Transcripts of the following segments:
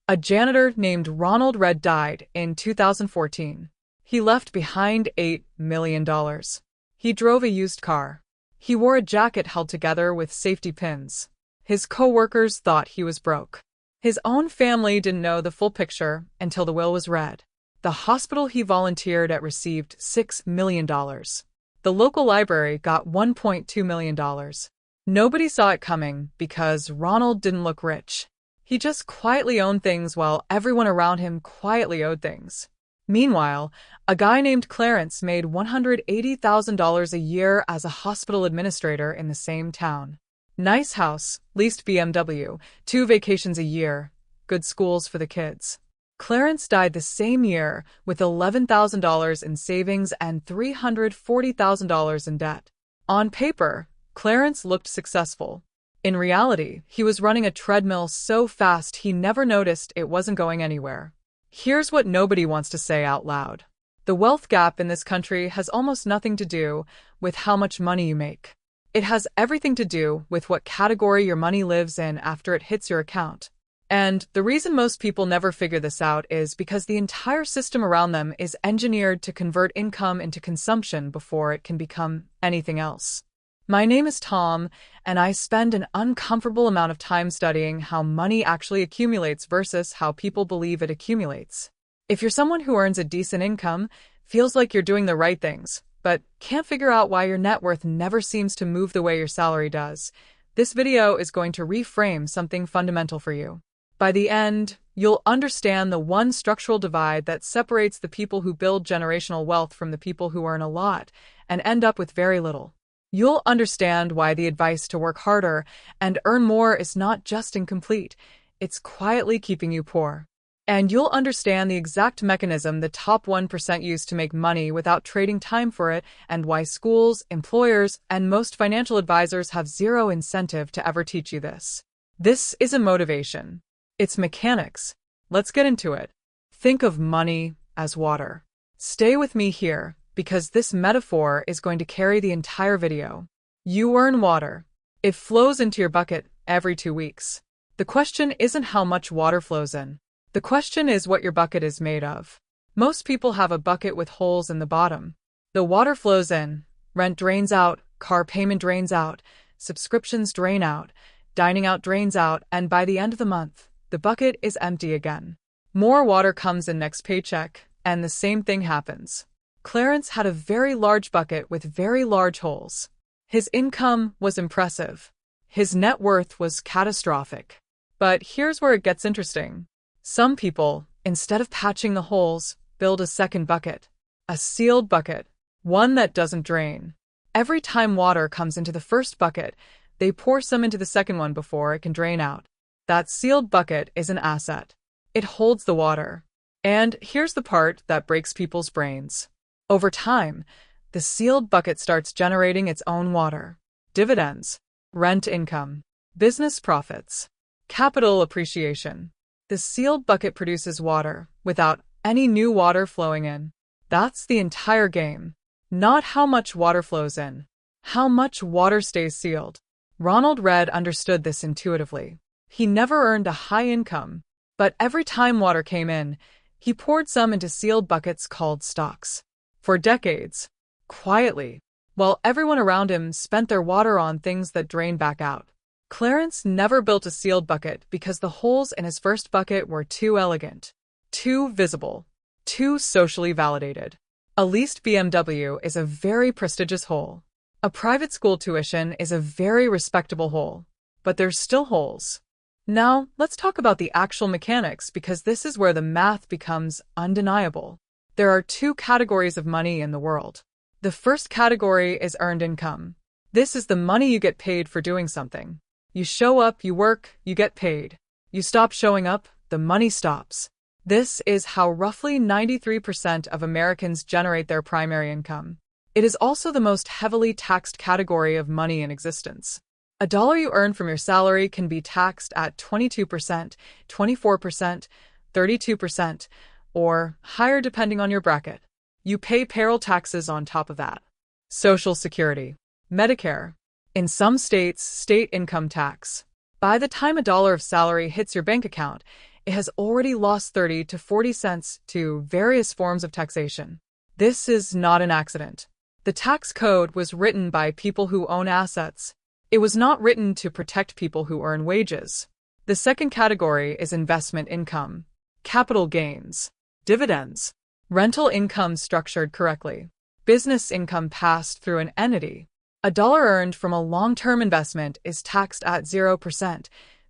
A janitor named Ronald Red died in 2014. He left behind $8 million. He drove a used car. He wore a jacket held together with safety pins. His co-workers thought he was broke. His own family didn't know the full picture until the will was read. The hospital he volunteered at received $6 million. The local library got $1.2 million. Nobody saw it coming because Ronald didn't look rich. He just quietly owned things while everyone around him quietly owed things. Meanwhile, a guy named Clarence made $180,000 a year as a hospital administrator in the same town. Nice house, leased BMW, 2 vacations a year, good schools for the kids. Clarence died the same year with $11,000 in savings and $340,000 in debt. On paper, Clarence looked successful. In reality, he was running a treadmill so fast he never noticed it wasn't going anywhere. Here's what nobody wants to say out loud. The wealth gap in this country has almost nothing to do with how much money you make. It has everything to do with what category your money lives in after it hits your account. And the reason most people never figure this out is because the entire system around them is engineered to convert income into consumption before it can become anything else. My name is Tom, and I spend an uncomfortable amount of time studying how money actually accumulates versus how people believe it accumulates. If you're someone who earns a decent income, feels like you're doing the right things, but can't figure out why your net worth never seems to move the way your salary does, this video is going to reframe something fundamental for you. By the end, you'll understand the one structural divide that separates the people who build generational wealth from the people who earn a lot and end up with very little. You'll understand why the advice to work harder and earn more is not just incomplete, it's quietly keeping you poor. And you'll understand the exact mechanism the top 1% use to make money without trading time for it, and why schools, employers, and most financial advisors have zero incentive to ever teach you this. This isn't motivation. It's mechanics. Let's get into it. Think of money as water. Stay with me here, because this metaphor is going to carry the entire video. You earn water. It flows into your bucket every 2 weeks. The question isn't how much water flows in. The question is what your bucket is made of. Most people have a bucket with holes in the bottom. The water flows in, rent drains out, car payment drains out, subscriptions drain out, dining out drains out, and by the end of the month, the bucket is empty again. More water comes in next paycheck, and the same thing happens. Clarence had a very large bucket with very large holes. His income was impressive. His net worth was catastrophic. But here's where it gets interesting. Some people, instead of patching the holes, build a second bucket. A sealed bucket. One that doesn't drain. Every time water comes into the first bucket, they pour some into the second one before it can drain out. That sealed bucket is an asset. It holds the water. And here's the part that breaks people's brains. Over time, the sealed bucket starts generating its own water. Dividends, rent income, business profits, capital appreciation. The sealed bucket produces water without any new water flowing in. That's the entire game. Not how much water flows in, how much water stays sealed. Ronald Red understood this intuitively. He never earned a high income, but every time water came in, he poured some into sealed buckets called stocks. For decades, quietly, while everyone around him spent their water on things that drained back out. Clarence never built a sealed bucket because the holes in his first bucket were too elegant, too visible, too socially validated. A leased BMW is a very prestigious hole. A private school tuition is a very respectable hole. But there's still holes. Now, let's talk about the actual mechanics because this is where the math becomes undeniable. There are 2 categories of money in the world. The first category is earned income. This is the money you get paid for doing something. You show up, you work, you get paid. You stop showing up, the money stops. This is how roughly 93% of Americans generate their primary income. It is also the most heavily taxed category of money in existence. A dollar you earn from your salary can be taxed at 22%, 24%, 32%, or higher depending on your bracket. You pay payroll taxes on top of that. Social Security, Medicare, in some states, state income tax. By the time a dollar of salary hits your bank account, it has already lost 30 to 40 cents to various forms of taxation. This is not an accident. The tax code was written by people who own assets. It was not written to protect people who earn wages. The second category is investment income, capital gains, dividends, rental income structured correctly, business income passed through an entity. A dollar earned from a long-term investment is taxed at 0%,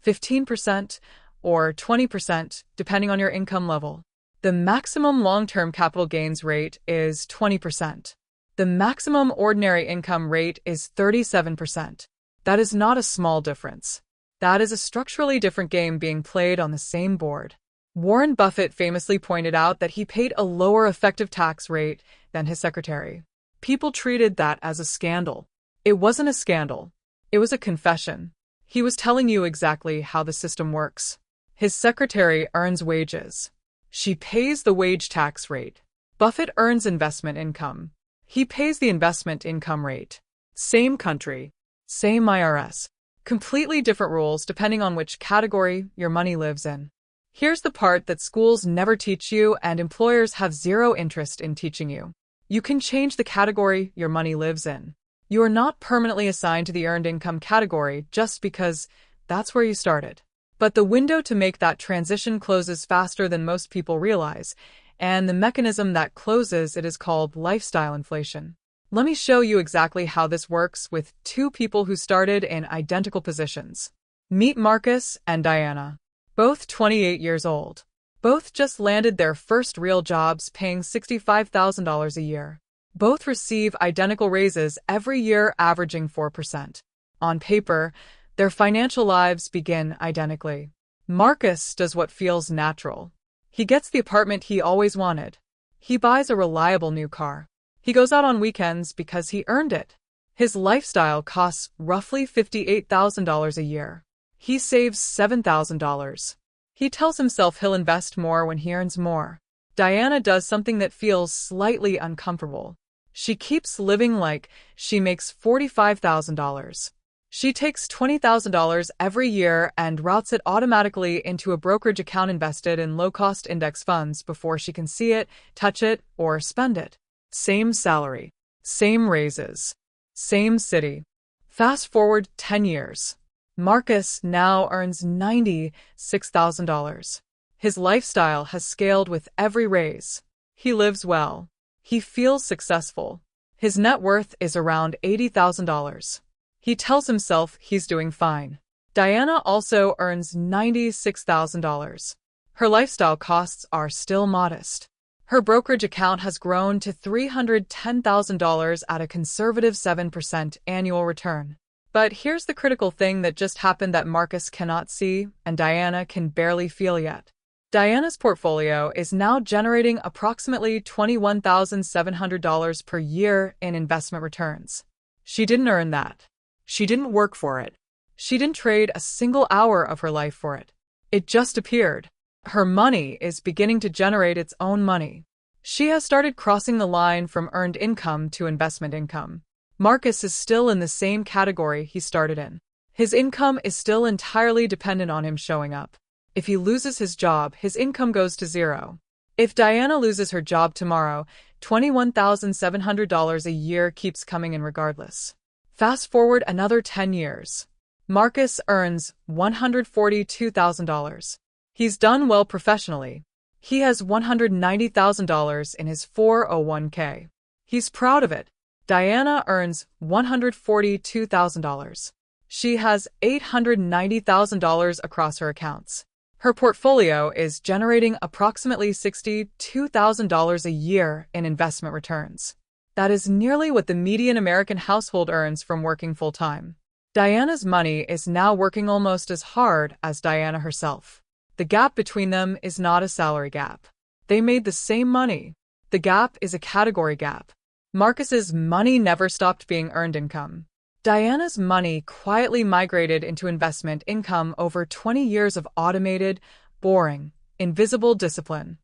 15%, or 20%, depending on your income level. The maximum long-term capital gains rate is 20%. The maximum ordinary income rate is 37%. That is not a small difference. That is a structurally different game being played on the same board. Warren Buffett famously pointed out that he paid a lower effective tax rate than his secretary. People treated that as a scandal. It wasn't a scandal. It was a confession. He was telling you exactly how the system works. His secretary earns wages. She pays the wage tax rate. Buffett earns investment income. He pays the investment income rate. Same country, same IRS. Completely different rules depending on which category your money lives in. Here's the part that schools never teach you and employers have zero interest in teaching you. You can change the category your money lives in. You are not permanently assigned to the earned income category just because that's where you started. But the window to make that transition closes faster than most people realize, and the mechanism that closes it is called lifestyle inflation. Let me show you exactly how this works with two people who started in identical positions. Meet Marcus and Diana, both 28 years old. Both just landed their first real jobs paying $65,000 a year. Both receive identical raises every year averaging 4%. On paper, their financial lives begin identically. Marcus does what feels natural. He gets the apartment he always wanted. He buys a reliable new car. He goes out on weekends because he earned it. His lifestyle costs roughly $58,000 a year. He saves $7,000. He tells himself he'll invest more when he earns more. Diana does something that feels slightly uncomfortable. She keeps living like she makes $45,000. She takes $20,000 every year and routes it automatically into a brokerage account invested in low-cost index funds before she can see it, touch it, or spend it. Same salary, same raises, same city. Fast forward 10 years. Marcus now earns $96,000. His lifestyle has scaled with every raise. He lives well. He feels successful. His net worth is around $80,000. He tells himself he's doing fine. Diana also earns $96,000. Her lifestyle costs are still modest. Her brokerage account has grown to $310,000 at a conservative 7% annual return. But here's the critical thing that just happened that Marcus cannot see and Diana can barely feel yet. Diana's portfolio is now generating approximately $21,700 per year in investment returns. She didn't earn that. She didn't work for it. She didn't trade a single hour of her life for it. It just appeared. Her money is beginning to generate its own money. She has started crossing the line from earned income to investment income. Marcus is still in the same category he started in. His income is still entirely dependent on him showing up. If he loses his job, his income goes to zero. If Diana loses her job tomorrow, $21,700 a year keeps coming in regardless. Fast forward another 10 years. Marcus earns $142,000. He's done well professionally. He has $190,000 in his 401k. He's proud of it. Diana earns $142,000. She has $890,000 across her accounts. Her portfolio is generating approximately $62,000 a year in investment returns. That is nearly what the median American household earns from working full-time. Diana's money is now working almost as hard as Diana herself. The gap between them is not a salary gap. They made the same money. The gap is a category gap. Marcus's money never stopped being earned income. Diana's money quietly migrated into investment income over 20 years of automated, boring, invisible discipline.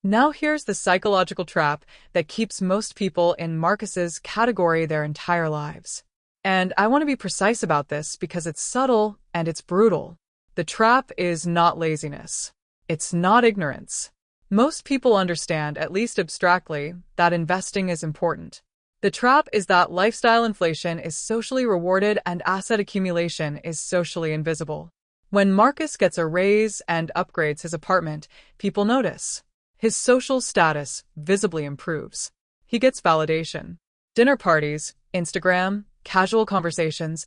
Now here's the psychological trap that keeps most people in Marcus's category their entire lives. And I want to be precise about this because it's subtle and it's brutal. The trap is not laziness. It's not ignorance. Most people understand, at least abstractly, that investing is important. The trap is that lifestyle inflation is socially rewarded and asset accumulation is socially invisible. When Marcus gets a raise and upgrades his apartment, people notice. His social status visibly improves. He gets validation. Dinner parties, Instagram, casual conversations,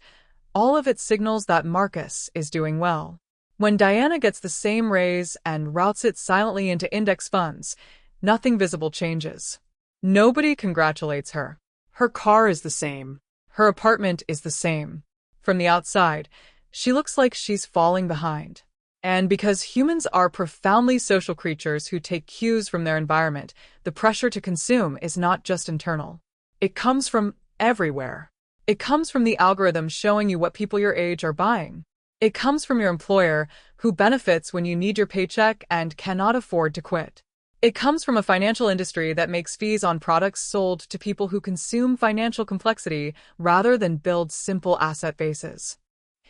all of it signals that Marcus is doing well. When Diana gets the same raise and routes it silently into index funds, nothing visible changes. Nobody congratulates her. Her car is the same. Her apartment is the same. From the outside, she looks like she's falling behind. And because humans are profoundly social creatures who take cues from their environment, the pressure to consume is not just internal. It comes from everywhere. It comes from the algorithm showing you what people your age are buying. It comes from your employer, who benefits when you need your paycheck and cannot afford to quit. It comes from a financial industry that makes fees on products sold to people who consume financial complexity rather than build simple asset bases.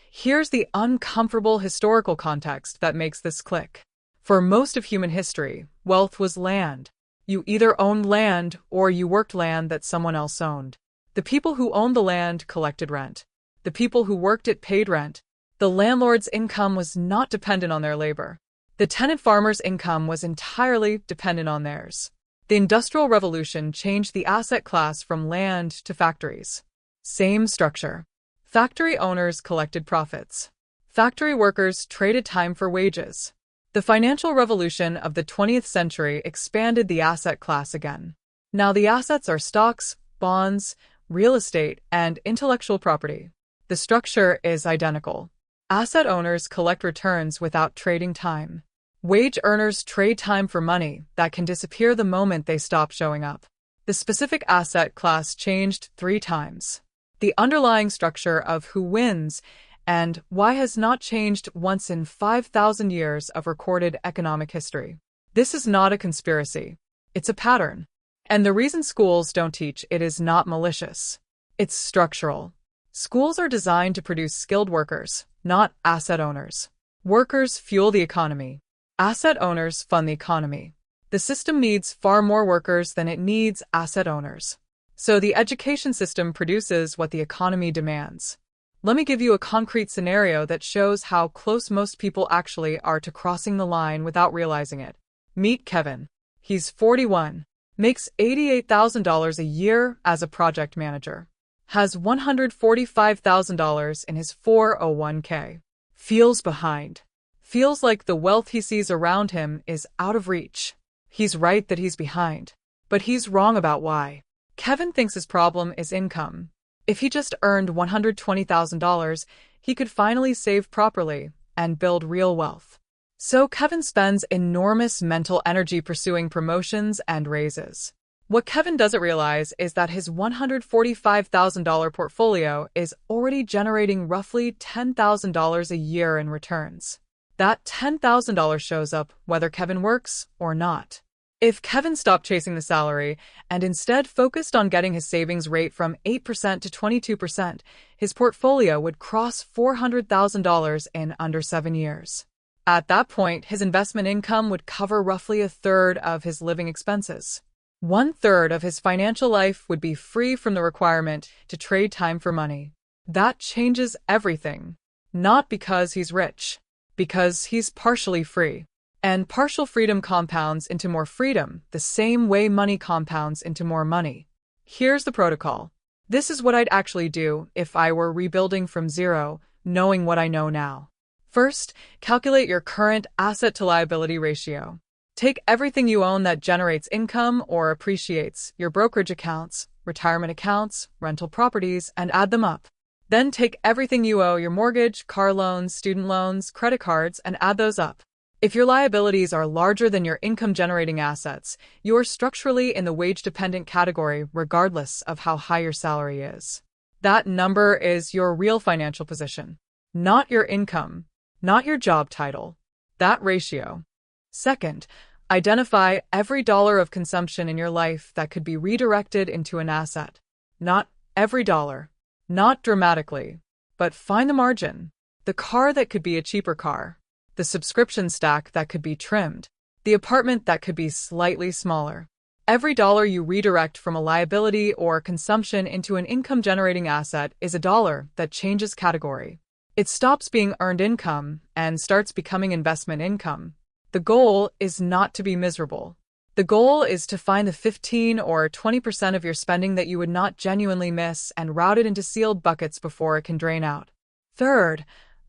Here's the uncomfortable historical context that makes this click. For most of human history, wealth was land. You either owned land or you worked land that someone else owned. The people who owned the land collected rent. The people who worked it paid rent. The landlord's income was not dependent on their labor. The tenant farmer's income was entirely dependent on theirs. The Industrial Revolution changed the asset class from land to factories. Same structure. Factory owners collected profits. Factory workers traded time for wages. The financial revolution of the 20th century expanded the asset class again. Now the assets are stocks, bonds, real estate, and intellectual property. The structure is identical. Asset owners collect returns without trading time. Wage earners trade time for money that can disappear the moment they stop showing up. The specific asset class changed 3 times. The underlying structure of who wins and why has not changed once in 5,000 years of recorded economic history. This is not a conspiracy. It's a pattern. And the reason schools don't teach it is not malicious. It's structural. Schools are designed to produce skilled workers, not asset owners. Workers fuel the economy. Asset owners fund the economy. The system needs far more workers than it needs asset owners. So the education system produces what the economy demands. Let me give you a concrete scenario that shows how close most people actually are to crossing the line without realizing it. Meet Kevin. He's 41, makes $88,000 a year as a project manager, has $145,000 in his 401k, feels behind, feels like the wealth he sees around him is out of reach. He's right that he's behind, but he's wrong about why. Kevin thinks his problem is income. If he just earned $120,000, he could finally save properly and build real wealth. So Kevin spends enormous mental energy pursuing promotions and raises. What Kevin doesn't realize is that his $145,000 portfolio is already generating roughly $10,000 a year in returns. That $10,000 shows up whether Kevin works or not. If Kevin stopped chasing the salary and instead focused on getting his savings rate from 8% to 22%, his portfolio would cross $400,000 in under 7 years. At that point, his investment income would cover roughly a third of his living expenses. 1/3 of his financial life would be free from the requirement to trade time for money. That changes everything. Not because he's rich, because he's partially free. And partial freedom compounds into more freedom, the same way money compounds into more money. Here's the protocol. This is what I'd actually do if I were rebuilding from zero, knowing what I know now. First, calculate your current asset-to-liability ratio. Take everything you own that generates income or appreciates, your brokerage accounts, retirement accounts, rental properties, and add them up. Then take everything you owe, your mortgage, car loans, student loans, credit cards, and add those up. If your liabilities are larger than your income-generating assets, you're structurally in the wage-dependent category regardless of how high your salary is. That number is your real financial position, not your income, not your job title. That ratio. Second, identify every dollar of consumption in your life that could be redirected into an asset. Not every dollar, not dramatically, but find the margin. The car that could be a cheaper car. the subscription stack that could be trimmed, the apartment that could be slightly smaller. Every dollar you redirect from a liability or consumption into an income-generating asset is a dollar that changes category. It stops being earned income and starts becoming investment income. The goal is not to be miserable. The goal is to find the 15 or 20% of your spending that you would not genuinely miss and route it into sealed buckets before it can drain out. Third,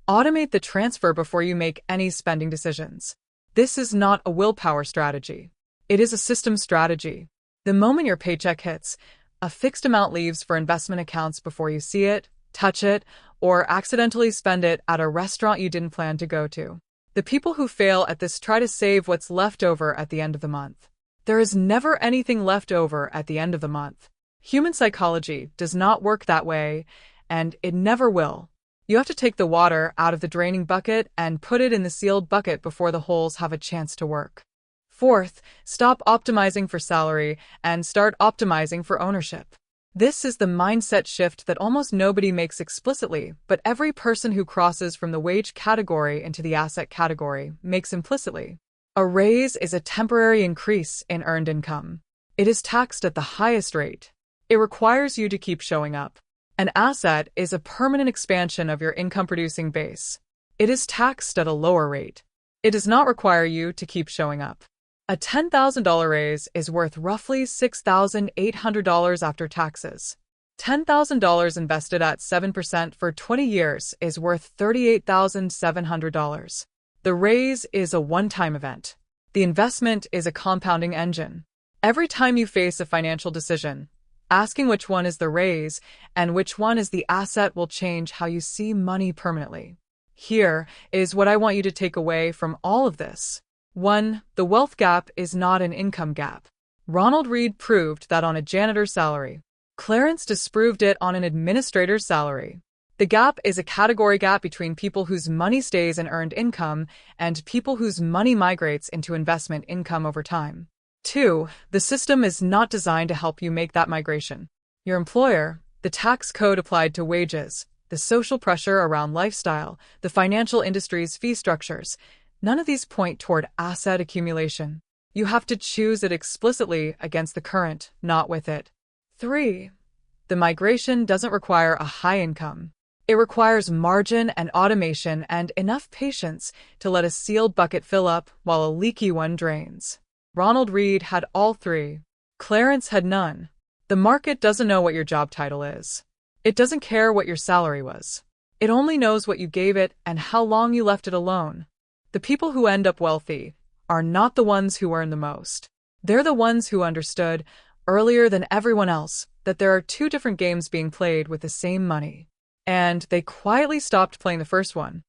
automate the transfer before you make any spending decisions. This is not a willpower strategy. It is a system strategy. The moment your paycheck hits, a fixed amount leaves for investment accounts before you see it, touch it, or accidentally spend it at a restaurant you didn't plan to go to. The people who fail at this try to save what's left over at the end of the month. There is never anything left over at the end of the month. Human psychology does not work that way, and it never will. You have to take the water out of the draining bucket and put it in the sealed bucket before the holes have a chance to work. Fourth, stop optimizing for salary and start optimizing for ownership. This is the mindset shift that almost nobody makes explicitly, but every person who crosses from the wage category into the asset category makes implicitly. A raise is a temporary increase in earned income. It is taxed at the highest rate. It requires you to keep showing up. An asset is a permanent expansion of your income-producing base. It is taxed at a lower rate. It does not require you to keep showing up. A $10,000 raise is worth roughly $6,800 after taxes. $10,000 invested at 7% for 20 years is worth $38,700. The raise is a one-time event. The investment is a compounding engine. Every time you face a financial decision, asking which one is the raise and which one is the asset will change how you see money permanently. Here is what I want you to take away from all of this. 1. The wealth gap is not an income gap. Ronald Read proved that on a janitor's salary. Clarence disproved it on an administrator's salary. The gap is a category gap between people whose money stays in earned income and people whose money migrates into investment income over time. 2. The system is not designed to help you make that migration. Your employer, the tax code applied to wages, the social pressure around lifestyle, the financial industry's fee structures, none of these point toward asset accumulation. You have to choose it explicitly against the current, not with it. 3. The migration doesn't require a high income. It requires margin and automation and enough patience to let a sealed bucket fill up while a leaky one drains. Ronald Read had all three. Clarence had none. The market doesn't know what your job title is. It doesn't care what your salary was. It only knows what you gave it and how long you left it alone. The people who end up wealthy are not the ones who earn the most. They're the ones who understood, earlier than everyone else, that there are two different games being played with the same money. And they quietly stopped playing the first one.